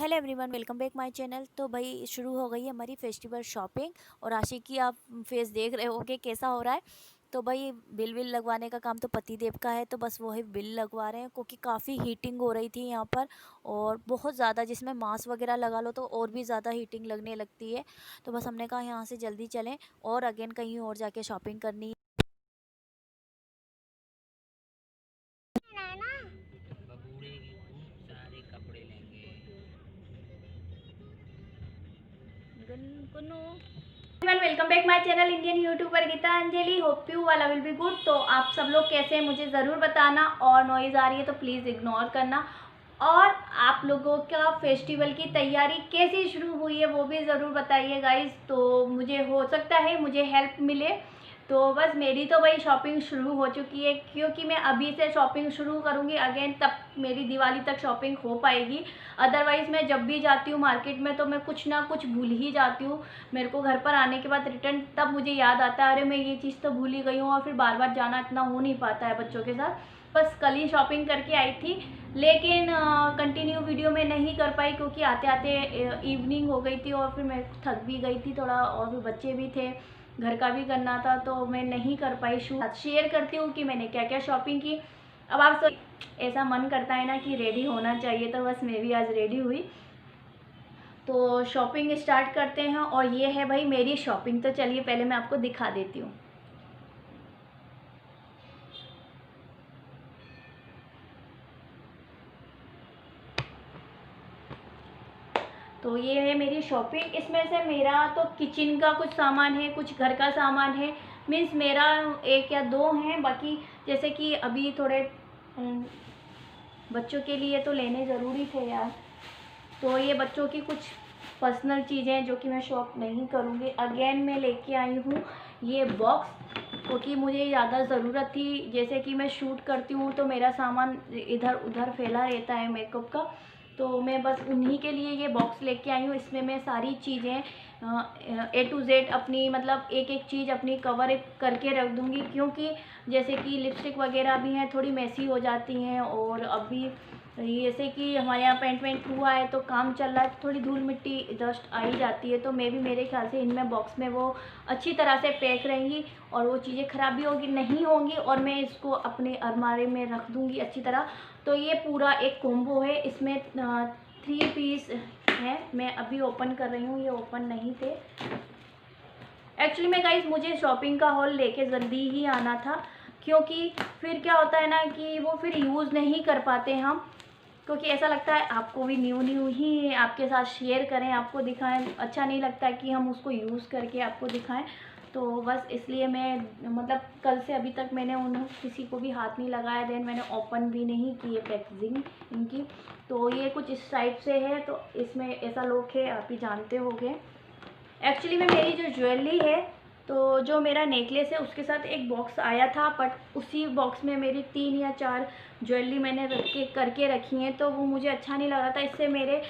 Hello everyone, welcome back my channel. तो भाई शुरू हो गई है हमारी फेस्टिवल शॉपिंग। और आशिक की आप फेस देख रहे होगे कैसा हो रहा है। तो भाई बिल विल लगवाने का काम तो पति देव का है, तो बस वही बिल लगवा रहे हैं क्योंकि काफ़ी हीटिंग हो रही थी यहाँ पर। और बहुत ज़्यादा, जिसमें मास्क वगैरह लगा लो तो और भी ज़्यादा हीटिंग लगने लगती है। तो बस हमने कहा यहाँ से जल्दी चलें और अगेन कहीं और जाके शॉपिंग करनी बबूढ़े के खूब सारे कपड़े लेंगे। Welcome back my channel Indian YouTuber Geeta Anjali. Hope you all will be good. तो आप सब लोग कैसे हैं मुझे ज़रूर बताना, और नॉइज़ आ रही है तो प्लीज़ इग्नोर करना। और आप लोगों का फेस्टिवल की तैयारी कैसी शुरू हुई है वो भी ज़रूर बताइए गाइस, तो मुझे हो सकता है मुझे हेल्प मिले। तो बस मेरी तो भाई शॉपिंग शुरू हो चुकी है, क्योंकि मैं अभी से शॉपिंग शुरू करूँगी अगेन तब मेरी दिवाली तक शॉपिंग हो पाएगी। अदरवाइज़ मैं जब भी जाती हूँ मार्केट में तो मैं कुछ ना कुछ भूल ही जाती हूँ। मेरे को घर पर आने के बाद रिटर्न तब मुझे याद आता है, अरे मैं ये चीज़ तो भूल ही गई हूँ, और फिर बार बार जाना इतना हो नहीं पाता है बच्चों के साथ। बस कल ही शॉपिंग करके आई थी, लेकिन कंटिन्यू वीडियो में नहीं कर पाई क्योंकि आते आते इवनिंग हो गई थी और फिर मैं थक भी गई थी थोड़ा, और फिर बच्चे भी थे, घर का भी करना था, तो मैं नहीं कर पाई। शूट शेयर करती हूँ कि मैंने क्या क्या शॉपिंग की। अब आप ऐसा मन करता है ना कि रेडी होना चाहिए, तो बस मैं भी आज रेडी हुई। तो शॉपिंग स्टार्ट करते हैं, और ये है भाई मेरी शॉपिंग। तो चलिए पहले मैं आपको दिखा देती हूँ। तो ये है मेरी शॉपिंग। इसमें से मेरा तो किचन का कुछ सामान है, कुछ घर का सामान है। मीन्स मेरा एक या दो हैं, बाकी जैसे कि अभी थोड़े बच्चों के लिए तो लेने ज़रूरी थे यार। तो ये बच्चों की कुछ पर्सनल चीज़ें हैं जो कि मैं शॉप नहीं करूँगी। अगेन मैं लेके आई हूँ ये बॉक्स, क्योंकि मुझे ज़्यादा ज़रूरत थी। जैसे कि मैं शूट करती हूँ तो मेरा सामान इधर उधर फैला रहता है मेकअप का, तो मैं बस उन्हीं के लिए ये बॉक्स लेके आई हूँ। इसमें मैं सारी चीज़ें A to Z अपनी, मतलब एक एक चीज़ अपनी कवर करके रख दूँगी, क्योंकि जैसे कि लिपस्टिक वगैरह भी हैं, थोड़ी मैसी हो जाती हैं। और अभी जैसे कि हमारे यहाँ पेंट वेंट हुआ है तो काम चल रहा है, थोड़ी धूल मिट्टी डस्ट आ ही जाती है, तो मैं भी मेरे ख्याल से इनमें बॉक्स में वो अच्छी तरह से पैक रहेंगी और वो चीज़ें ख़राब भी होगी नहीं होंगी, और मैं इसको अपने अलमारी में रख दूँगी अच्छी तरह। तो ये पूरा एक कॉम्बो है, इसमें 3 पीस है। मैं अभी ओपन कर रही हूँ, ये ओपन नहीं थे एक्चुअली में गाइस। मुझे शॉपिंग का हॉल लेके जल्दी ही आना था, क्योंकि फिर क्या होता है ना कि वो फिर यूज़ नहीं कर पाते हम, क्योंकि ऐसा लगता है आपको भी न्यू न्यू ही आपके साथ शेयर करें, आपको दिखाएं। अच्छा नहीं लगता कि हम उसको यूज़ करके आपको दिखाएं। तो बस इसलिए मैं, मतलब कल से अभी तक मैंने उन किसी को भी हाथ नहीं लगाया, देन मैंने ओपन भी नहीं की है पैकेजिंग इनकी। तो ये कुछ इस टाइप से है, तो इसमें ऐसा लॉक है, आप ही जानते होंगे। एक्चुअली में मेरी जो ज्वेलरी है, तो जो मेरा नेकलेस है उसके साथ एक बॉक्स आया था, बट उसी बॉक्स में मेरी 3 या 4 ज्वेलरी मैंने करके रखी हैं, तो वो मुझे अच्छा नहीं लगा था। इससे मेरे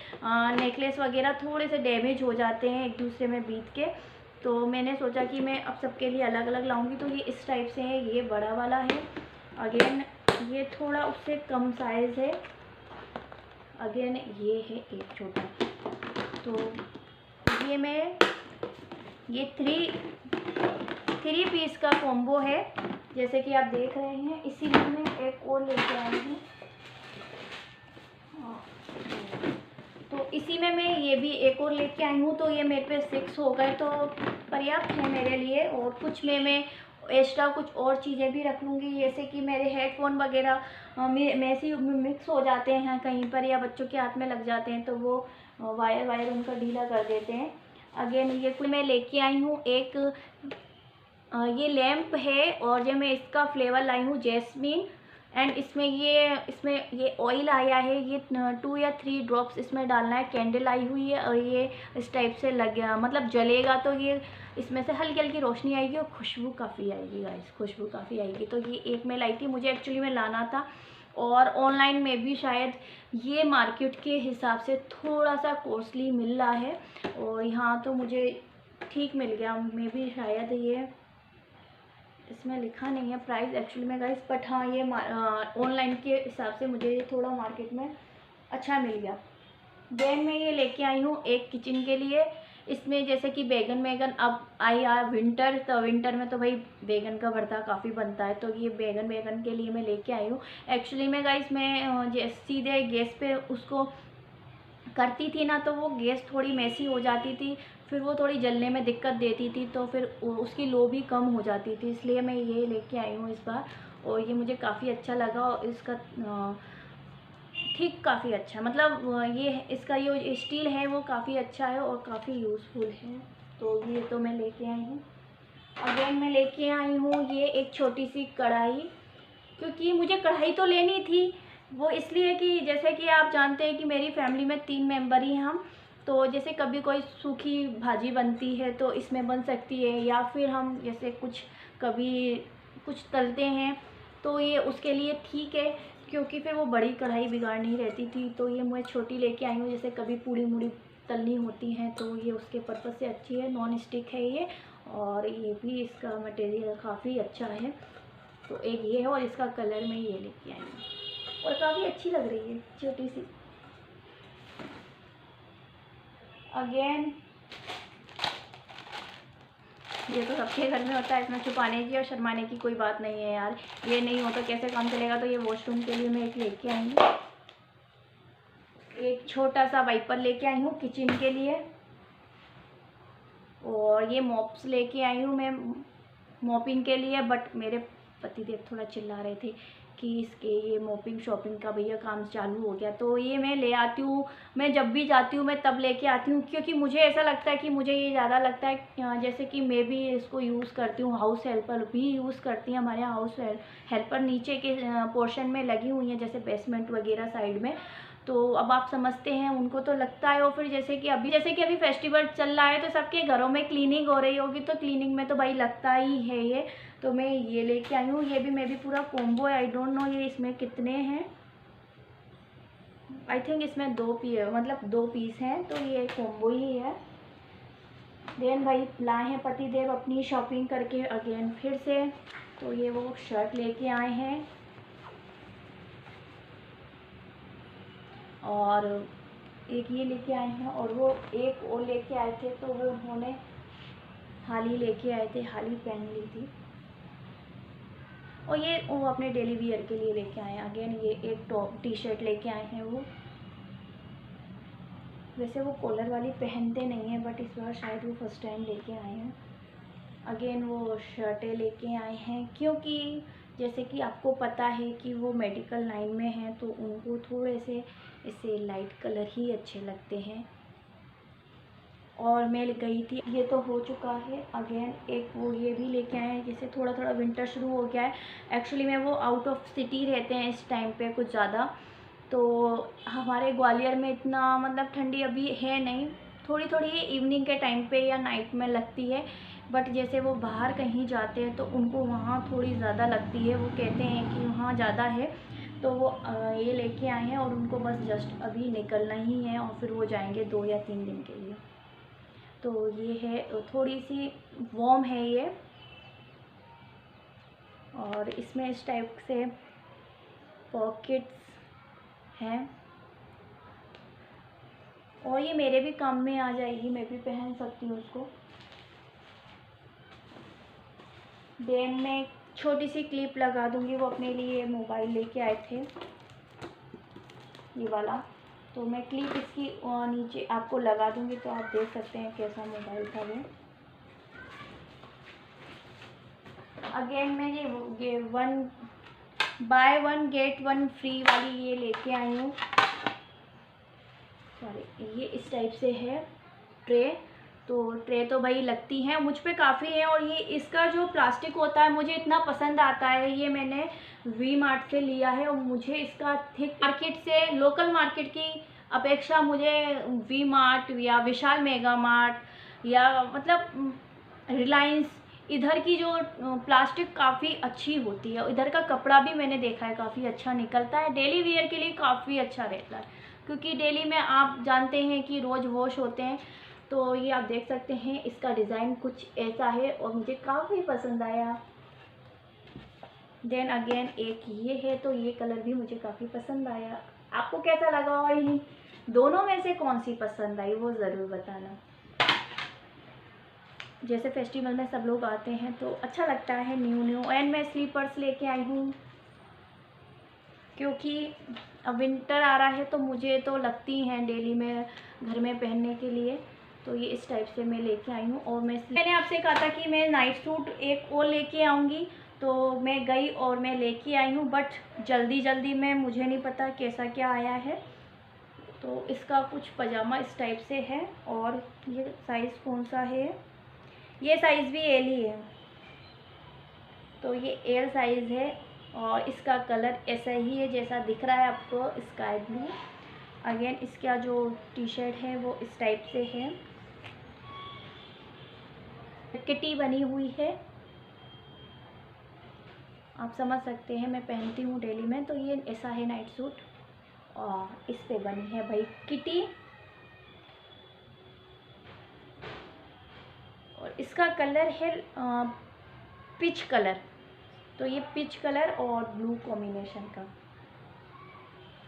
नेकलेस वगैरह थोड़े से डैमेज हो जाते हैं एक दूसरे में बीत के। तो मैंने सोचा कि मैं अब सबके लिए अलग अलग लाऊंगी। तो ये इस टाइप से है, ये बड़ा वाला है। अगेन ये थोड़ा उससे कम साइज़ है। अगेन ये है एक छोटा। तो ये मैं, ये थ्री पीस का कॉम्बो है, जैसे कि आप देख रहे हैं। इसी में मैं एक और लेके आई हूँ, तो इसी में मैं ये भी एक और लेके आई हूँ। तो ये मेरे पे 6 हो गए, तो पर्याप्त है मेरे लिए। और कुछ में मैं एक्स्ट्रा कुछ और चीज़ें भी रख लूँगी, जैसे कि मेरे हेडफोन वगैरह मैसी मिक्स हो जाते हैं कहीं पर, या बच्चों के हाथ में लग जाते हैं, तो वो वायर वायर उनका ढीला कर देते हैं। अगेन ये कुछ मैं लेके आई हूँ एक, ये लैम्प है, और जो मैं इसका फ्लेवर लाई हूँ जैस्मीन। एंड इसमें ये ऑयल आया है, ये 2 या 3 ड्रॉप्स इसमें डालना है। कैंडल आई हुई है, और ये इस टाइप से लग गया, मतलब जलेगा तो ये इसमें से हल्की हल्की रोशनी आएगी और खुशबू काफ़ी आएगी गाइस, खुशबू काफ़ी आएगी। तो ये एक मैं लाई थी, मुझे एक्चुअली में लाना था, और ऑनलाइन में भी शायद ये मार्केट के हिसाब से थोड़ा सा कॉस्टली मिल रहा है, और यहाँ तो मुझे ठीक मिल गया। मे भी शायद ये, इसमें लिखा नहीं है प्राइस एक्चुअली में गाइस, बट हाँ ये ऑनलाइन के हिसाब से मुझे थोड़ा मार्केट में अच्छा मिल गया। देन मैं ये लेके आई हूँ एक किचन के लिए। इसमें जैसे कि बैगन अब आई विंटर, तो विंटर में तो भाई बैगन का भरता काफ़ी बनता है, तो ये बैगन के लिए मैं लेके आई हूँ। एक्चुअली में गाइस मैं सीधे गैस पे उसको करती थी ना, तो वो गैस थोड़ी मैसी हो जाती थी, फिर वो थोड़ी जलने में दिक्कत देती थी, तो फिर उसकी लो भी कम हो जाती थी, इसलिए मैं ये लेके आई हूँ इस बार। और ये मुझे काफ़ी अच्छा लगा, और इसका ठीक काफ़ी अच्छा, मतलब ये इसका ये स्टील है वो काफ़ी अच्छा है और काफ़ी यूज़फुल है। तो ये तो मैं लेके आई हूँ। अगेन मैं लेके आई हूँ ये एक छोटी सी कढ़ाई, क्योंकि मुझे कढ़ाई तो लेनी थी, वो इसलिए कि जैसे कि आप जानते हैं कि मेरी फैमिली में 3 मेंबर ही हम, तो जैसे कभी कोई सूखी भाजी बनती है तो इसमें बन सकती है, या फिर हम जैसे कभी कुछ तलते हैं तो ये उसके लिए ठीक है, क्योंकि फिर वो बड़ी कढ़ाई बिगाड़ नहीं रहती थी, तो ये मैं छोटी लेके आई हूँ। जैसे कभी पूड़ी मूड़ी तलनी होती हैं तो ये उसके पर्पज़ से अच्छी है, नॉन स्टिक है ये, और ये भी इसका मटेरियल काफ़ी अच्छा है। तो एक ये है, और इसका कलर मैं ये लेके आई हूँ और काफ़ी अच्छी लग रही है छोटी सी। अगेन ये तो सबके घर में होता है, इसमें छुपाने की और शर्माने की कोई बात नहीं है यार, ये नहीं हो तो कैसे काम चलेगा। तो ये वॉशरूम के लिए मैं एक लेके आई हूँ, एक छोटा सा वाइपर लेके आई हूँ किचन के लिए, और ये मॉप्स लेके आई हूँ मैं मॉपिंग के लिए। बट मेरे पतिदेव थोड़ा चिल्ला रहे थे कि इसके ये मॉपिंग शॉपिंग का भैया काम चालू हो गया, तो ये मैं ले आती हूँ। मैं जब भी जाती हूँ मैं तब लेके आती हूँ, क्योंकि मुझे ऐसा लगता है कि मुझे ये ज़्यादा लगता है, जैसे कि मैं भी इसको यूज़ करती हूँ, हाउस हेल्पर भी यूज़ करती हैं हमारे यहाँ। हाउस हेल्पर नीचे के पोर्शन में लगी हुई हैं, जैसे बेसमेंट वगैरह साइड में, तो अब आप समझते हैं उनको तो लगता है। और फिर जैसे कि अभी फेस्टिवल चल रहा है तो सबके घरों में क्लीनिंग हो रही होगी, तो क्लीनिंग में तो भाई लगता ही है ये। तो मैं ये लेके आई हूँ, ये भी मैं भी पूरा कॉम्बो है। आई डोंट नो ये इसमें कितने हैं, आई थिंक इसमें 2 पीस हैं, तो ये कॉम्बो ही है। देन भाई लाए हैं पतिदेव अपनी शॉपिंग करके अगेन फिर से, तो ये वो शर्ट लेके आए हैं, और एक ये लेके आए हैं, और वो एक और लेके आए थे, तो वो उन्होंने हाल ही लेके आए थे, हाल ही पहन ली थी। और ये वो अपने डेली वियर के लिए लेके आए हैं। अगेन ये एक टॉप टी शर्ट लेके आए हैं वो, वैसे वो कॉलर वाली पहनते नहीं हैं, बट इस बार शायद वो फर्स्ट टाइम लेके आए हैं। अगेन वो शर्टें लेके आए हैं, क्योंकि जैसे कि आपको पता है कि वो मेडिकल लाइन में हैं, तो उनको थोड़े से ऐसे लाइट कलर ही अच्छे लगते हैं। और मैं गई थी, ये तो हो चुका है। अगेन एक वो ये भी लेके आए हैं, जैसे थोड़ा थोड़ा विंटर शुरू हो गया है। एक्चुअली में वो आउट ऑफ सिटी रहते हैं इस टाइम पे कुछ ज़्यादा, तो हमारे ग्वालियर में इतना मतलब ठंडी अभी है नहीं, थोड़ी थोड़ी इवनिंग के टाइम पे या नाइट में लगती है। बट जैसे वो बाहर कहीं जाते हैं तो उनको वहाँ थोड़ी ज़्यादा लगती है, वो कहते हैं कि वहाँ ज़्यादा है। तो वो ये लेके आए हैं, और उनको बस जस्ट अभी निकलना ही है, और फिर वो जाएंगे 2 या 3 दिन के लिए। तो ये है, थोड़ी सी वार्म है ये, और इसमें इस टाइप से पॉकेट्स हैं, और ये मेरे भी काम में आ जाएगी, मैं भी पहन सकती हूँ उसको। देन मैं छोटी सी क्लिप लगा दूँगी, वो अपने लिए मोबाइल लेके आए थे ये वाला, तो मैं क्लिप इसकी नीचे आपको लगा दूँगी, तो आप देख सकते हैं कैसा मोबाइल था वो। अगेन मैं ये 1 बाय 1 गेट 1 फ्री वाली ये लेके आई हूँ। सॉरी, ये इस टाइप से है ट्रे, तो ट्रे तो भाई लगती हैं मुझ पे काफ़ी है। और ये इसका जो प्लास्टिक होता है मुझे इतना पसंद आता है, ये मैंने वी मार्ट से लिया है, और मुझे इसका थिक मार्केट से, लोकल मार्केट की अपेक्षा मुझे वी मार्ट या विशाल मेगा मार्ट या मतलब रिलायंस, इधर की जो प्लास्टिक काफ़ी अच्छी होती है। इधर का कपड़ा भी मैंने देखा है काफ़ी अच्छा निकलता है, डेली वियर के लिए काफ़ी अच्छा रहता है, क्योंकि डेली में आप जानते हैं कि रोज़ वॉश होते हैं। तो ये आप देख सकते हैं, इसका डिज़ाइन कुछ ऐसा है और मुझे काफ़ी पसंद आया। देन अगेन एक ये है, तो ये कलर भी मुझे काफ़ी पसंद आया। आपको कैसा लगा? और दोनों में से कौन सी पसंद आई वो ज़रूर बताना। जैसे फेस्टिवल में सब लोग आते हैं तो अच्छा लगता है न्यू न्यू। एंड मैं स्लीपर्स लेके आई हूँ क्योंकि अब विंटर आ रहा है तो मुझे तो लगती हैं डेली में घर में पहनने के लिए, तो ये इस टाइप से मैं लेके आई हूँ। और मैंने आपसे कहा था कि मैं नाइट सूट एक और लेके आऊँगी, तो मैं गई और मैं लेके आई हूँ, बट जल्दी में मुझे नहीं पता कैसा क्या आया है। तो इसका कुछ पजामा इस टाइप से है। और ये साइज़ कौन सा है, ये साइज़ भी एल ही है, तो ये एल साइज़ है। और इसका कलर ऐसा ही है जैसा दिख रहा है आपको, स्काई ब्लू। अगेन इसका जो टी शर्ट है वो इस टाइप से है, किटी बनी हुई है, आप समझ सकते हैं, मैं पहनती हूँ डेली में, तो ये ऐसा है नाइट सूट। और इस पे बनी है भाई किटी। और इसका कलर है पिच कलर, तो ये पिच कलर और ब्लू कॉम्बिनेशन का,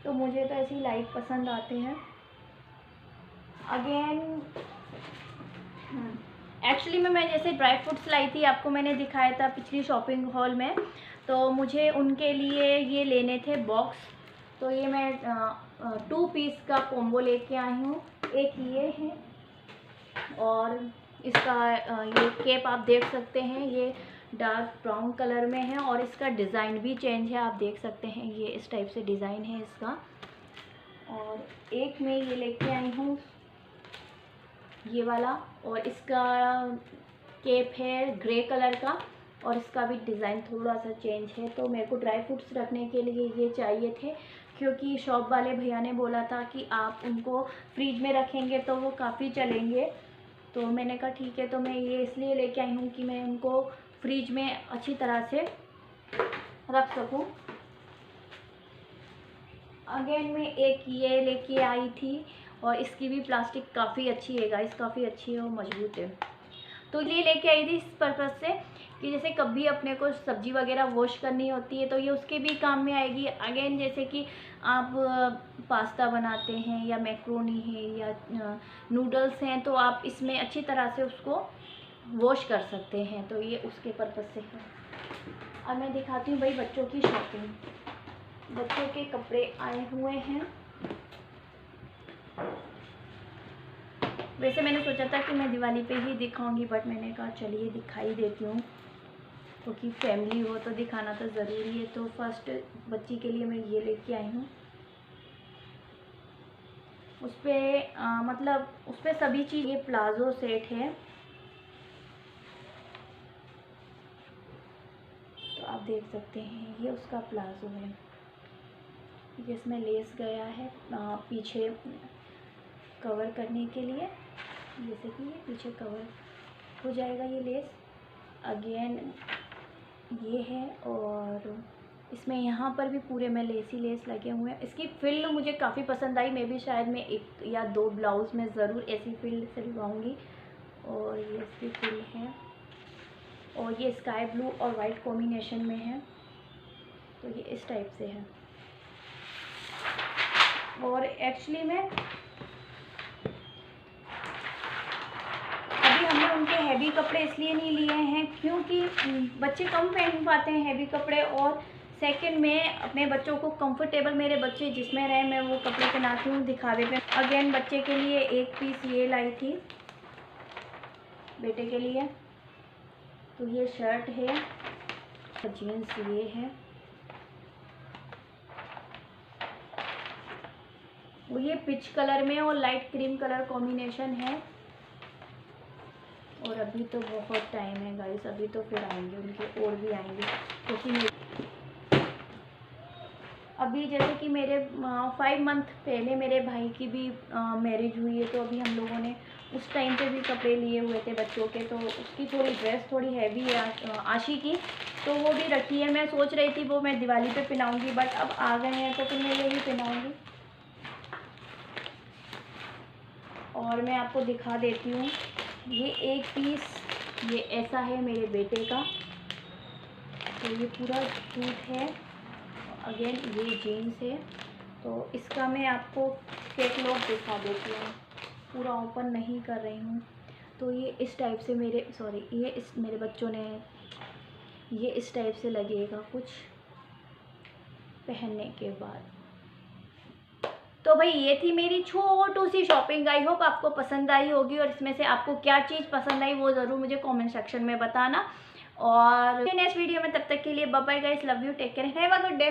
तो मुझे तो ऐसे ही लाइट पसंद आते हैं। अगेन एक्चुअली मैं जैसे ड्राई फ्रूट्स लाई थी, आपको मैंने दिखाया था पिछली शॉपिंग हॉल में, तो मुझे उनके लिए ये लेने थे बॉक्स, तो ये मैं 2 पीस का कॉम्बो लेके आई हूँ। एक ये है और इसका ये केप आप देख सकते हैं, ये डार्क ब्राउन कलर में है और इसका डिज़ाइन भी चेंज है, आप देख सकते हैं, ये इस टाइप से डिज़ाइन है इसका। और एक मैं ये लेके आई हूँ ये वाला, और इसका केप है ग्रे कलर का और इसका भी डिज़ाइन थोड़ा सा चेंज है। तो मेरे को ड्राई फ्रूट्स रखने के लिए ये चाहिए थे, क्योंकि शॉप वाले भैया ने बोला था कि आप उनको फ्रिज में रखेंगे तो वो काफ़ी चलेंगे, तो मैंने कहा ठीक है। तो मैं ये इसलिए लेके आई हूँ कि मैं उनको फ्रिज में अच्छी तरह से रख सकूँ। अगेन मैं एक ये लेके आई थी और इसकी भी प्लास्टिक काफ़ी अच्छी है गाइस, काफ़ी अच्छी है और मजबूत है। तो ये लेके आई थी इस पर्पज़ से कि जैसे कभी अपने को सब्ज़ी वगैरह वॉश करनी होती है तो ये उसके भी काम में आएगी। अगेन जैसे कि आप पास्ता बनाते हैं या मैक्रोनी है या नूडल्स हैं, तो आप इसमें अच्छी तरह से उसको वॉश कर सकते हैं, तो ये उसके पर्पज़ से है। अब मैं दिखाती हूँ भाई बच्चों की शॉपिंग। बच्चों के कपड़े आए हुए हैं। वैसे मैंने सोचा था कि मैं दिवाली पे ही दिखाऊंगी, बट मैंने कहा चलिए दिखाई देती हूँ, क्योंकि फैमिली हो तो दिखाना तो ज़रूरी है। तो फर्स्ट बच्ची के लिए मैं ये लेके आई हूँ। उस पर मतलब उस पर सभी चीज़, ये प्लाज़ो सेट है, तो आप देख सकते हैं ये उसका प्लाज़ो है, जिसमें लेस गया है पीछे कवर करने के लिए, जैसे कि ये पीछे कवर हो जाएगा ये लेस। अगेन ये है और इसमें यहाँ पर भी पूरे में लेस ही लेस लगे हुए हैं। इसकी फिल मुझे काफ़ी पसंद आई, मैं भी शायद मैं 1 या 2 ब्लाउज़ में ज़रूर ऐसी फिल सिलवाऊँगी। और ये इसकी फिल है और ये स्काई ब्लू और वाइट कॉम्बिनेशन में है, तो ये इस टाइप से है। और एक्चुअली में अभी हमने उनके हैवी कपड़े इसलिए नहीं लिए हैं क्योंकि बच्चे कम पहन पाते हैं हैवी कपड़े, और सेकंड में अपने बच्चों को कंफर्टेबल, मेरे बच्चे जिसमें रहे मैं वो कपड़े पहनाती हूँ दिखावे पे। अगेन बच्चे के लिए एक पीस ये लाई थी बेटे के लिए, तो ये शर्ट है, जीन्स ये है, वो ये पिच कलर में और लाइट क्रीम कलर कॉम्बिनेशन है। और अभी तो बहुत टाइम है गाइस, अभी तो फिर आएंगे उनके और भी आएंगे, क्योंकि अभी जैसे कि मेरे 5 मंथ पहले मेरे भाई की भी मैरिज हुई है, तो अभी हम लोगों ने उस टाइम पे भी कपड़े लिए हुए थे बच्चों के, तो उसकी थोड़ी ड्रेस थोड़ी हैवी है आशी की, तो वो भी रखी है। मैं सोच रही थी वो मैं दिवाली पे पहनाऊँगी, बट अब आ गए हैं तो फिर मैं यही पहनाऊँगी। और मैं आपको दिखा देती हूँ, ये एक पीस ये ऐसा है मेरे बेटे का, तो ये पूरा सूट है। अगेन ये जीन्स है, तो इसका मैं आपको कैटलॉग दिखा देती हूँ, पूरा ओपन नहीं कर रही हूँ। तो ये इस टाइप से मेरे बच्चों ने ये इस टाइप से लगेगा कुछ पहनने के बाद। तो भाई ये थी मेरी छोटू सी शॉपिंग। आई होप आपको पसंद आई होगी, और इसमें से आपको क्या चीज़ पसंद आई वो ज़रूर मुझे कमेंट सेक्शन में बताना। और नेक्स्ट वीडियो में, तब तक के लिए bye bye guys, love you, take care, have a good day.